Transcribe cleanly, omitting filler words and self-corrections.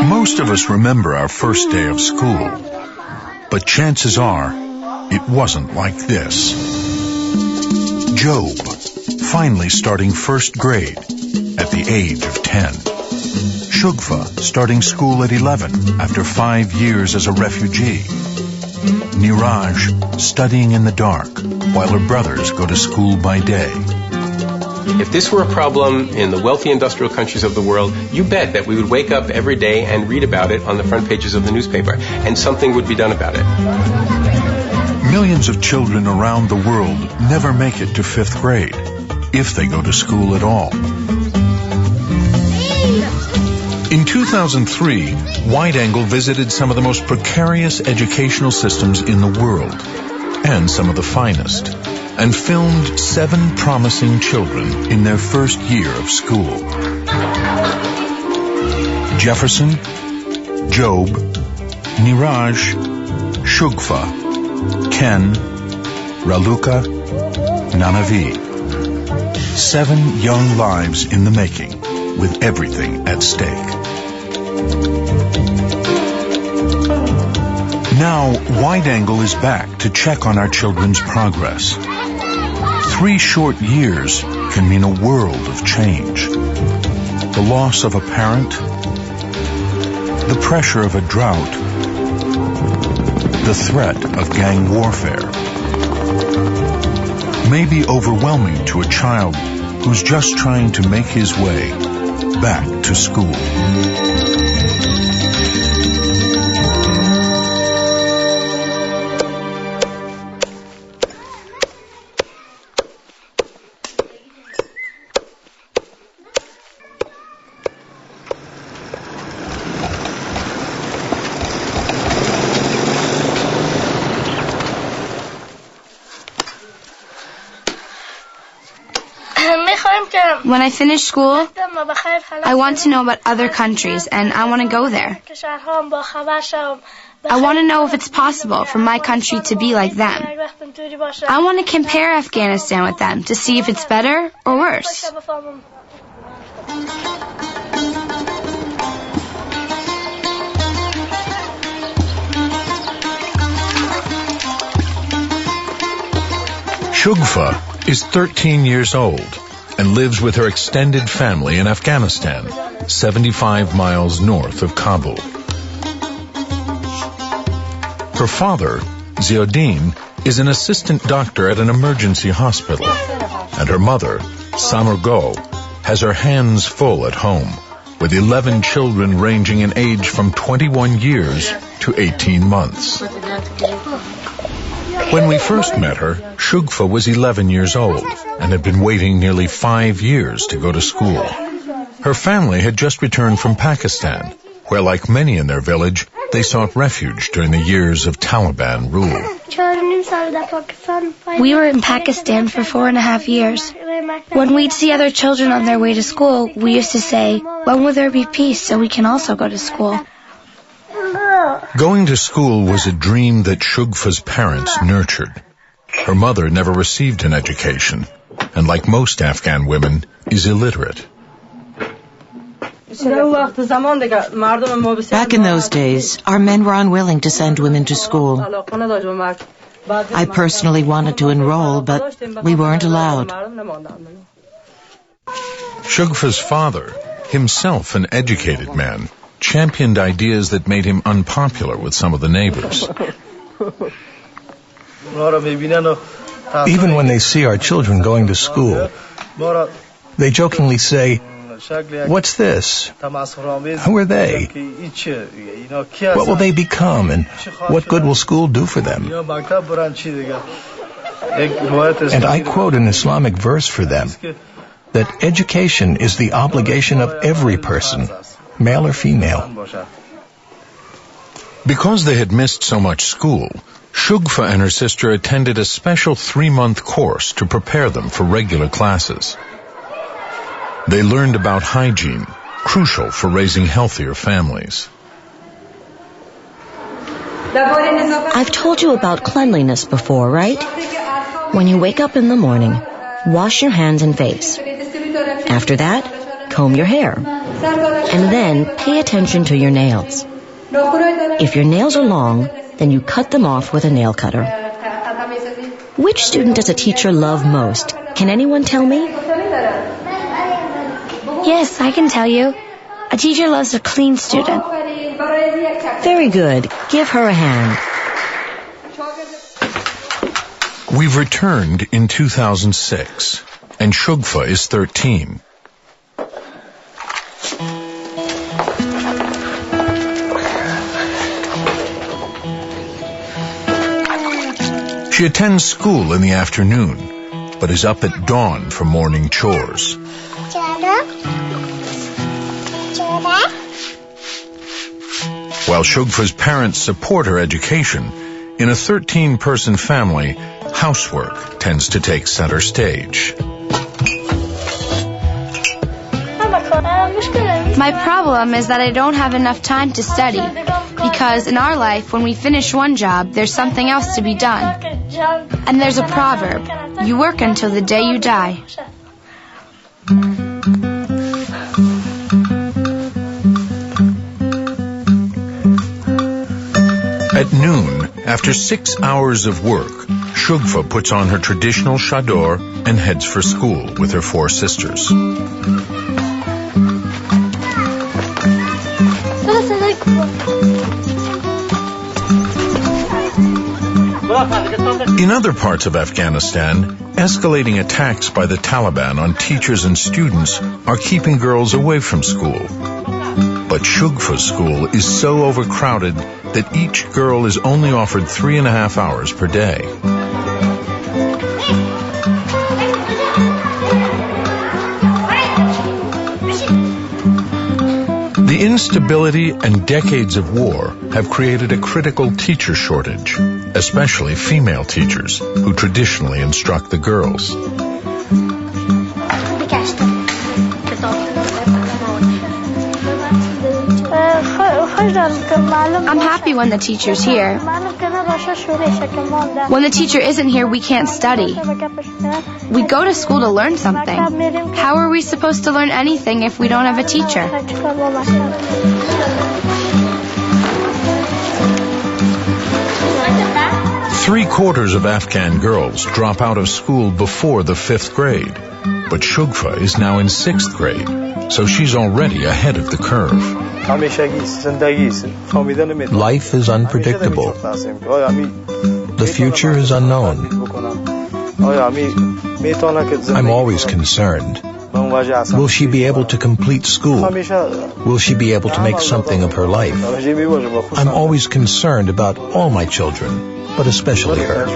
Most of us remember our first day of school, but chances are it wasn't like this. Job, finally starting first grade at the age of 10. Shugfa, starting school at 11 after 5 years as a refugee. Niraj, studying in the dark while her brothers go to school by day. If this were a problem in the wealthy industrial countries of the world, you bet that we would wake up every day and read about it on the front pages of the newspaper, and something would be done about it. Millions of children around the world never make it to 5th grade, if they go to school at all. In 2003, Wide-Angle visited some of the most precarious educational systems in the world, and some of the finest, and filmed 7 promising children in their first year of school. Jefferson, Job, Niraj, Shugfa, Ken, Raluca, Nanavi. 7 young lives in the making, with everything at stake. Now, Wide-Angle is back to check on our children's progress. 3 short years can mean a world of change. The loss of a parent, the pressure of a drought, the threat of gang warfare may be overwhelming to a child who's just trying to make his way back to school. When I finish school, I want to know about other countries, and I want to go there. I want to know if it's possible for my country to be like them. I want to compare Afghanistan with them to see if it's better or worse. Shugfa is 13 years old and lives with her extended family in Afghanistan, 75 miles north of Kabul. Her father, Ziauddin, is an assistant doctor at an emergency hospital, and her mother, Samargo, has her hands full at home, with 11 children ranging in age from 21 years to 18 months. When we first met her, Shugfa was 11 years old and had been waiting nearly 5 years to go to school. Her family had just returned from Pakistan, where, like many in their village, they sought refuge during the years of Taliban rule. We were in Pakistan for 4.5 years. When we'd see other children on their way to school, we used to say, "When will there be peace so we can also go to school?" Going to school was a dream that Shugfa's parents nurtured. Her mother never received an education, and like most Afghan women, is illiterate. Back in those days, our men were unwilling to send women to school. I personally wanted to enroll, but we weren't allowed. Shugfa's father, himself an educated man, championed ideas that made him unpopular with some of the neighbors. Even when they see our children going to school, they jokingly say, "What's this? Who are they? What will they become, and what good will school do for them?" And I quote an Islamic verse for them, that education is the obligation of every person, male or female. Because they had missed so much school, Shugfa and her sister attended a special 3-month course to prepare them for regular classes. They learned about hygiene, crucial for raising healthier families. I've told you about cleanliness before, right? When you wake up in the morning, wash your hands and face. After that, comb your hair. And then pay attention to your nails. If your nails are long, then you cut them off with a nail cutter. Which student does a teacher love most? Can anyone tell me? Yes, I can tell you. A teacher loves a clean student. Very good. Give her a hand. We've returned in 2006, and Shugfa is 13. She attends school in the afternoon, but is up at dawn for morning chores. While Shugfa's parents support her education, in a 13-person family, housework tends to take center stage. My problem is that I don't have enough time to study, because in our life, when we finish one job, there's something else to be done. And there's a proverb, you work until the day you die. At noon, after 6 hours of work, Shugfa puts on her traditional chador and heads for school with her 4 sisters. In other parts of Afghanistan, escalating attacks by the Taliban on teachers and students are keeping girls away from school. But Shugfa's school is so overcrowded that each girl is only offered 3.5 hours per day. The instability and decades of war have created a critical teacher shortage, especially female teachers who traditionally instruct the girls. I'm happy when the teacher's here. When the teacher isn't here, we can't study. We go to school to learn something. How are we supposed to learn anything if we don't have a teacher? 3/4 of Afghan girls drop out of school before the 5th grade. But Shugfa is now in 6th grade, so she's already ahead of the curve. Life is unpredictable. The future is unknown. I'm always concerned. Will she be able to complete school? Will she be able to make something of her life? I'm always concerned about all my children, but especially her.